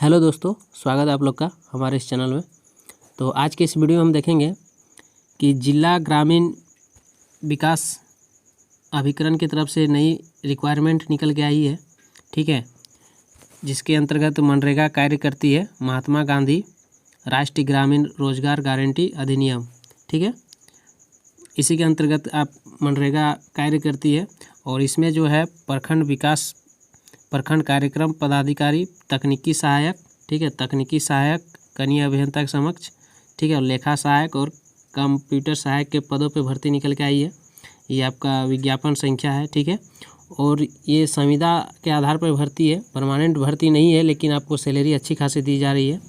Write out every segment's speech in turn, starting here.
Hello दोस्तों, स्वागत है आप लोग का हमारे इस चैनल में। तो आज के इस वीडियो में हम देखेंगे कि जिला ग्रामीण विकास अभिकरण की तरफ से नई रिक्वायरमेंट निकल के आई है, ठीक है, जिसके अंतर्गत मनरेगा कार्य करती है महात्मा गांधी राष्ट्रीय ग्रामीण रोजगार गारंटी अधिनियम, ठीक है। इसी के अंतर्गत आप मनरेगा कार्य करती है और इसमें जो है प्रखंड कार्यक्रम पदाधिकारी, तकनीकी सहायक, ठीक है, तकनीकी सहायक, कनीय अभियंता के समक्ष, ठीक है, और लेखा सहायक और कंप्यूटर सहायक के पदों पे भर्ती निकल के आई है। ये आपका विज्ञापन संख्या है, ठीक है, और ये संविदा के आधार पर भर्ती है, परमानेंट भर्ती नहीं है, लेकिन आपको सैलरी अच्छी खासी दी जा रही है।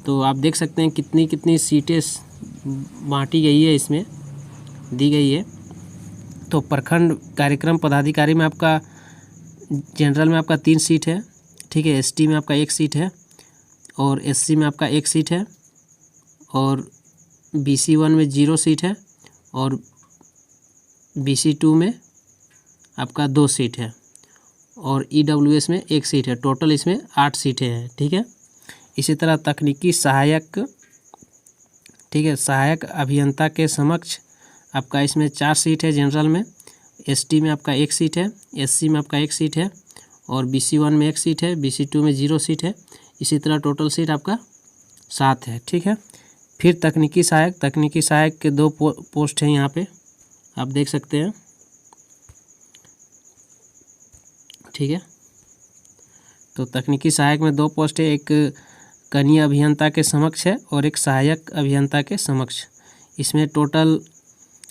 तो आप देख सकते हैं कितनी कितनी सीटें बाँटी गई है, इसमें दी गई है। तो प्रखंड कार्यक्रम पदाधिकारी में आपका जनरल में आपका 3 सीट है, ठीक है, एसटी में आपका 1 सीट है और एससी में आपका 1 सीट है और बीसी 1 में 0 सीट है और बीसी 2 में आपका 2 सीट है और ईडब्ल्यूएस में 1 सीट है। टोटल इसमें 8 सीटें हैं, ठीक है। इसी तरह तकनीकी सहायक, ठीक है, सहायक अभियंता के समक्ष आपका इसमें 4 सीट है जनरल में, एसटी में आपका 1 सीट है, एससी में आपका 1 सीट है और बीसी 1 में 1 सीट है, बीसी 2 में 0 सीट है। इसी तरह टोटल सीट आपका 7 है, ठीक है। फिर तकनीकी सहायक के 2 पोस्ट हैं यहाँ पे, आप देख सकते हैं, ठीक है। तो तकनीकी सहायक में 2 पोस्ट है, एक कनीय अभियंता के समक्ष है और एक सहायक अभियंता के समक्ष। इसमें टोटल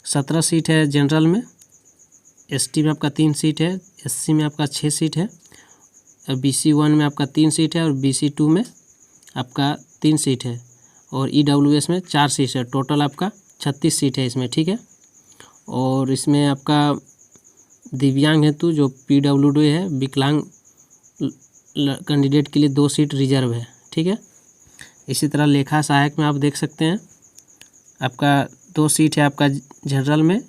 17 सीट है जनरल में, एसटी में आपका 3 सीट है, एससी में आपका 6 सीट है और बीसी 1 में आपका 3 सीट है और बीसी 2 में आपका 3 सीट है और ईडब्ल्यूएस में 4 सीट है। टोटल आपका 36 सीट है इसमें, ठीक है। और इसमें आपका दिव्यांग हेतु जो पीडब्ल्यूडी है, विकलांग कैंडिडेट के लिए 2 सीट रिजर्व है, ठीक है। इसी तरह लेखा सहायक में आप देख सकते हैं आपका 2 सीट है आपका जनरल में,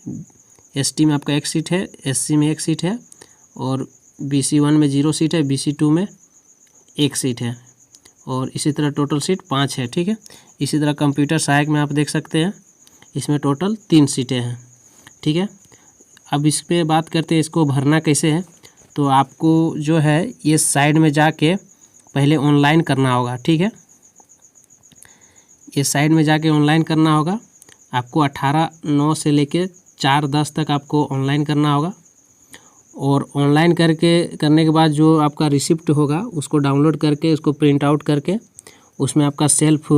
एसटी में आपका 1 सीट है, एससी में 1 सीट है और बीसी 1 में 0 सीट है, बीसी 2 में 1 सीट है और इसी तरह टोटल सीट 5 है, ठीक है। इसी तरह कंप्यूटर सहायक में आप देख सकते हैं इसमें टोटल 3 सीटें हैं, ठीक है। अब इस पर बात करते हैं इसको भरना कैसे है। तो आपको जो है ये साइड में जाके पहले ऑनलाइन करना होगा, ठीक है। ये साइड में जाके ऑनलाइन करना होगा। आपको 18/9 से लेके 4/10 तक आपको ऑनलाइन करना होगा और ऑनलाइन करने के बाद जो आपका रिसिप्ट होगा उसको डाउनलोड करके उसको प्रिंट आउट करके उसमें आपका सेल्फ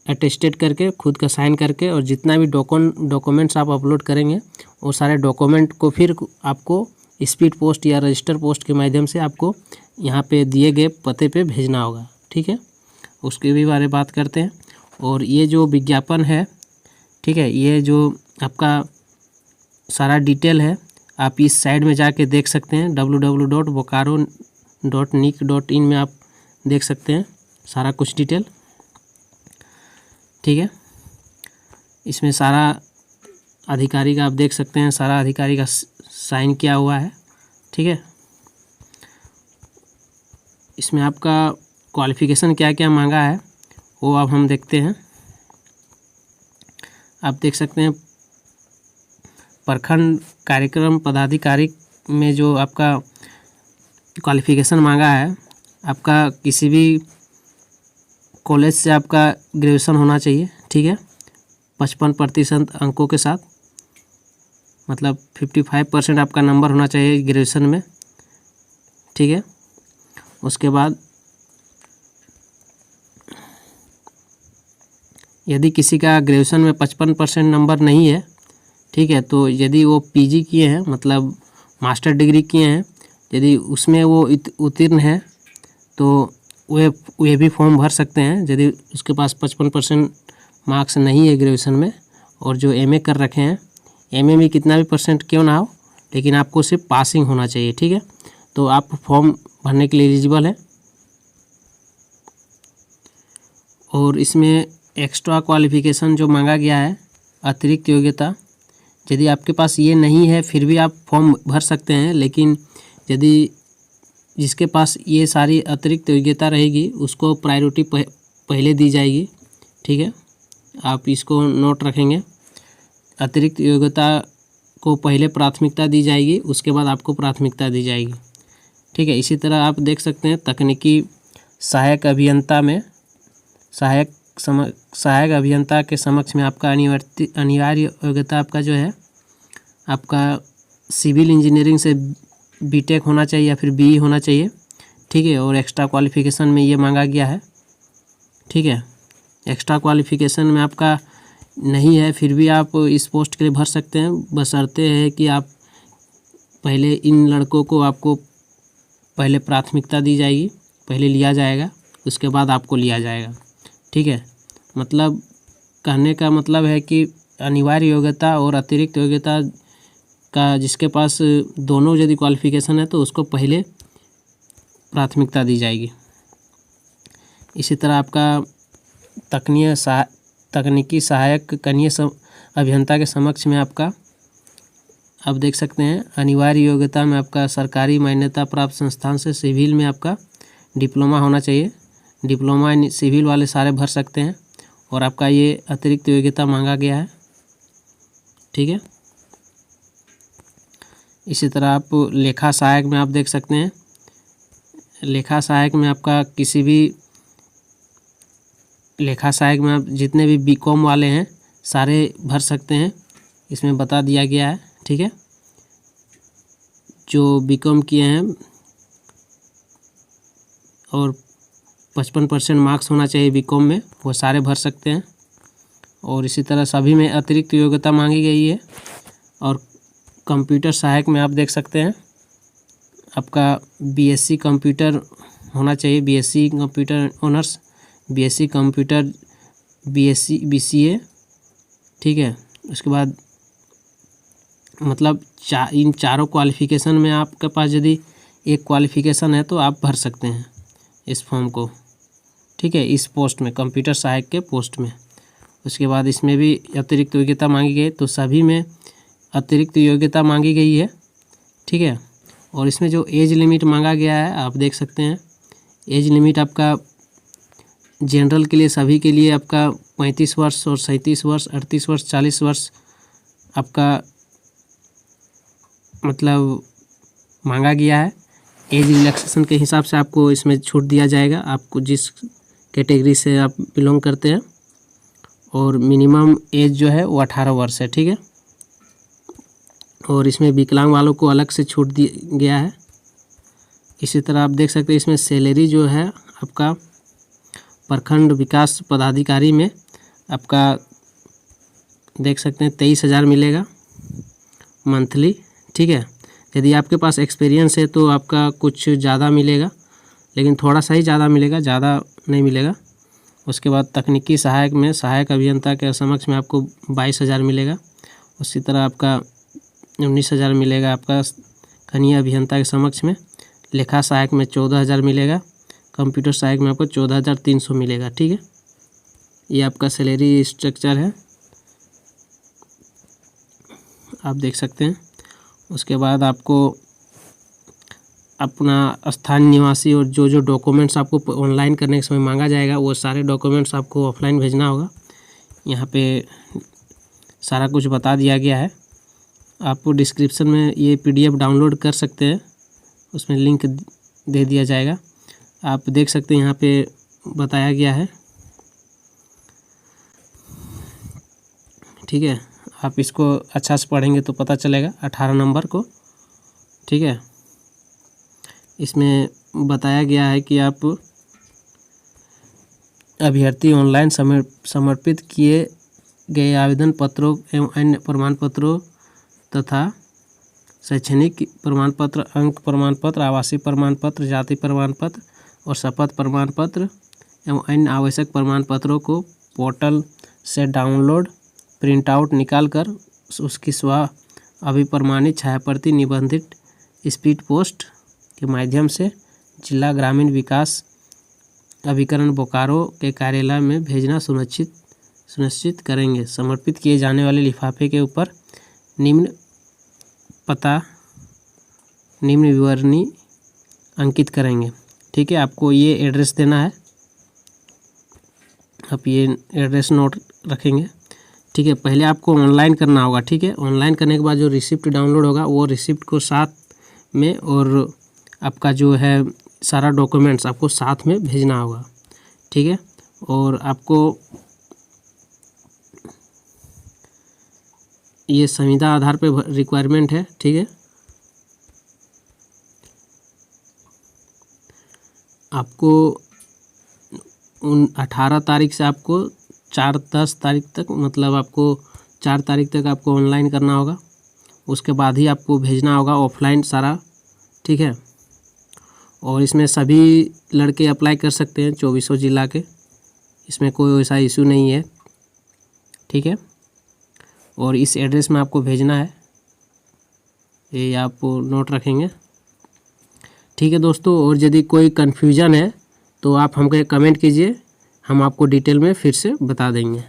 अटेस्टेड करके खुद का साइन करके और जितना भी डॉक्यूमेंट्स आप अपलोड करेंगे वो सारे डॉक्यूमेंट को फिर आपको स्पीड पोस्ट या रजिस्टर पोस्ट के माध्यम से आपको यहाँ पे दिए गए पते पे भेजना होगा, ठीक है। उसके भी बारे में बात करते हैं। और ये जो विज्ञापन है, ठीक है, ये जो आपका सारा डिटेल है आप इस साइड में जाके देख सकते हैं, www.bokaro.nic.in में आप देख सकते हैं सारा कुछ डिटेल, ठीक है। इसमें सारा अधिकारी का आप देख सकते हैं, सारा अधिकारी का साइन किया हुआ है, ठीक है। इसमें आपका क्वालिफ़िकेशन क्या क्या मांगा है वो अब हम देखते हैं। आप देख सकते हैं प्रखंड कार्यक्रम पदाधिकारी में जो आपका क्वालिफ़िकेशन मांगा है, आपका किसी भी कॉलेज से आपका ग्रेजुएशन होना चाहिए, ठीक है, 55% अंकों के साथ, मतलब 55% आपका नंबर होना चाहिए ग्रेजुएशन में, ठीक है। उसके बाद यदि किसी का ग्रेजुएशन में 55% नंबर नहीं है, ठीक है, तो यदि वो पीजी किए हैं, मतलब मास्टर डिग्री किए हैं, यदि उसमें वो उत्तीर्ण है तो वे भी फॉर्म भर सकते हैं। यदि उसके पास 55% मार्क्स नहीं है ग्रेजुएशन में और जो एमए कर रखे हैं, एमए में कितना भी परसेंट क्यों ना हो, लेकिन आपको सिर्फ पासिंग होना चाहिए, ठीक है, तो आप फॉर्म भरने के लिए एलिजिबल है। और इसमें एक्स्ट्रा क्वालिफ़िकेशन जो मांगा गया है, अतिरिक्त योग्यता, यदि आपके पास ये नहीं है फिर भी आप फॉर्म भर सकते हैं, लेकिन यदि जिसके पास ये सारी अतिरिक्त योग्यता रहेगी उसको प्रायोरिटी पहले दी जाएगी। ठीक है, आप इसको नोट रखेंगे। अतिरिक्त योग्यता को पहले प्राथमिकता दी जाएगी, उसके बाद आपको प्राथमिकता दी जाएगी। ठीक है, इसी तरह आप देख सकते हैं तकनीकी सहायक अभियंता में सहायक अभियंता के समक्ष में आपका अनिवार्य योग्यता आपका जो है आपका सिविल इंजीनियरिंग से बीटेक होना चाहिए या फिर बीई होना चाहिए। ठीक है, और एक्स्ट्रा क्वालिफिकेशन में ये मांगा गया है। ठीक है, एक्स्ट्रा क्वालिफिकेशन में आपका नहीं है फिर भी आप इस पोस्ट के लिए भर सकते हैं, बशर्ते है कि आप पहले इन लड़कों को आपको पहले प्राथमिकता दी जाएगी, पहले लिया जाएगा, उसके बाद आपको लिया जाएगा। ठीक है, मतलब कहने का मतलब है कि अनिवार्य योग्यता और अतिरिक्त योग्यता का जिसके पास दोनों यदि क्वालिफिकेशन है तो उसको पहले प्राथमिकता दी जाएगी। इसी तरह आपका तकनीकी सहायक कनीय अभियंता के समक्ष में आपका आप देख सकते हैं अनिवार्य योग्यता में आपका सरकारी मान्यता प्राप्त संस्थान से सिविल में आपका डिप्लोमा होना चाहिए। डिप्लोमा सिविल वाले सारे भर सकते हैं और आपका ये अतिरिक्त योग्यता मांगा गया है। ठीक है, इसी तरह आप लेखा सहायक में आप देख सकते हैं, लेखा सहायक में आपका किसी भी लेखा सहायक में आप जितने भी बीकॉम वाले हैं सारे भर सकते हैं, इसमें बता दिया गया है। ठीक है, जो बीकॉम किए हैं और 55% मार्क्स होना चाहिए बीकॉम में, वो सारे भर सकते हैं। और इसी तरह सभी में अतिरिक्त योग्यता मांगी गई है। और कंप्यूटर सहायक में आप देख सकते हैं आपका बीएससी कंप्यूटर होना चाहिए, BSc computer honours, BSc computer, BSc BCA. ठीक है, उसके बाद मतलब इन चारों क्वालिफ़िकेशन में आपके पास यदि एक क्वालिफ़िकेशन है तो आप भर सकते हैं इस फॉर्म को। ठीक है, इस पोस्ट में कंप्यूटर सहायक के पोस्ट में। उसके बाद इसमें भी अतिरिक्त योग्यता मांगी गई, तो सभी में अतिरिक्त योग्यता मांगी गई है। ठीक है, और इसमें जो एज लिमिट मांगा गया है आप देख सकते हैं, एज लिमिट आपका जनरल के लिए सभी के लिए आपका 35 वर्ष और 37 वर्ष, 38 वर्ष, 40 वर्ष आपका मतलब मांगा गया है। एज रिलैक्सेशन के हिसाब से आपको इसमें छूट दिया जाएगा, आपको जिस कैटेगरी से आप बिलोंग करते हैं। और मिनिमम एज जो है वो 18 वर्ष है। ठीक है, और इसमें विकलांग वालों को अलग से छूट दिया गया है। इसी तरह आप देख सकते हैं इसमें सैलरी जो है आपका प्रखंड विकास पदाधिकारी में आपका देख सकते हैं 23,000 मिलेगा मंथली। ठीक है, यदि आपके पास एक्सपीरियंस है तो आपका कुछ ज़्यादा मिलेगा, लेकिन थोड़ा सा ही ज़्यादा मिलेगा, ज़्यादा नहीं मिलेगा। उसके बाद तकनीकी सहायक में सहायक अभियंता के समक्ष में आपको 22,000 मिलेगा। उसी तरह आपका 19,000 मिलेगा आपका कनीय अभियंता के समक्ष में। लेखा सहायक में 14,000 मिलेगा। कंप्यूटर सहायक में आपको 14,300 मिलेगा। ठीक है, ये आपका सैलरी स्ट्रक्चर है, आप देख सकते हैं। उसके बाद आपको अपना स्थानीय निवासी और जो जो डॉक्यूमेंट्स आपको ऑनलाइन करने के समय मांगा जाएगा वो सारे डॉक्यूमेंट्स आपको ऑफलाइन भेजना होगा। यहाँ पे सारा कुछ बता दिया गया है, आपको डिस्क्रिप्शन में ये पीडीएफ डाउनलोड कर सकते हैं, उसमें लिंक दे दिया जाएगा। आप देख सकते हैं यहाँ पे बताया गया है। ठीक है, आप इसको अच्छा से पढ़ेंगे तो पता चलेगा 18 नंबर को। ठीक है, इसमें बताया गया है कि आप अभ्यर्थी ऑनलाइन समर्पित किए गए आवेदन पत्रों एवं अन्य प्रमाण पत्रों तथा शैक्षणिक प्रमाण पत्र, अंक प्रमाण पत्र, आवासीय प्रमाण पत्र, जाति प्रमाण पत्र और शपथ प्रमाण पत्र एवं अन्य आवश्यक प्रमाण पत्रों को पोर्टल से डाउनलोड प्रिंट आउट निकाल कर उसकी स्व अभिप्रमाणित छायाप्रति निबंधित स्पीड पोस्ट के माध्यम से जिला ग्रामीण विकास अभिकरण बोकारो के कार्यालय में भेजना सुनिश्चित करेंगे। समर्पित किए जाने वाले लिफाफे के ऊपर निम्न पता, निम्न विवरणी अंकित करेंगे। ठीक है, आपको ये एड्रेस देना है, आप ये एड्रेस नोट रखेंगे। ठीक है, पहले आपको ऑनलाइन करना होगा। ठीक है, ऑनलाइन करने के बाद जो रिसिप्ट डाउनलोड होगा वो रिसिप्ट को साथ में और आपका जो है सारा डॉक्यूमेंट्स आपको साथ में भेजना होगा। ठीक है, और आपको ये संविदा आधार पे रिक्वायरमेंट है। ठीक है, आपको 18 तारीख से आपको 4-10 तारीख तक, मतलब आपको 4 तारीख तक आपको ऑनलाइन करना होगा। उसके बाद ही आपको भेजना होगा ऑफलाइन सारा। ठीक है, और इसमें सभी लड़के अप्लाई कर सकते हैं 24 जिला के, इसमें कोई ऐसा इशू नहीं है। ठीक है, और इस एड्रेस में आपको भेजना है, ये आप नोट रखेंगे। ठीक है दोस्तों, और यदि कोई कन्फ्यूजन है तो आप हमको कमेंट कीजिए, हम आपको डिटेल में फिर से बता देंगे।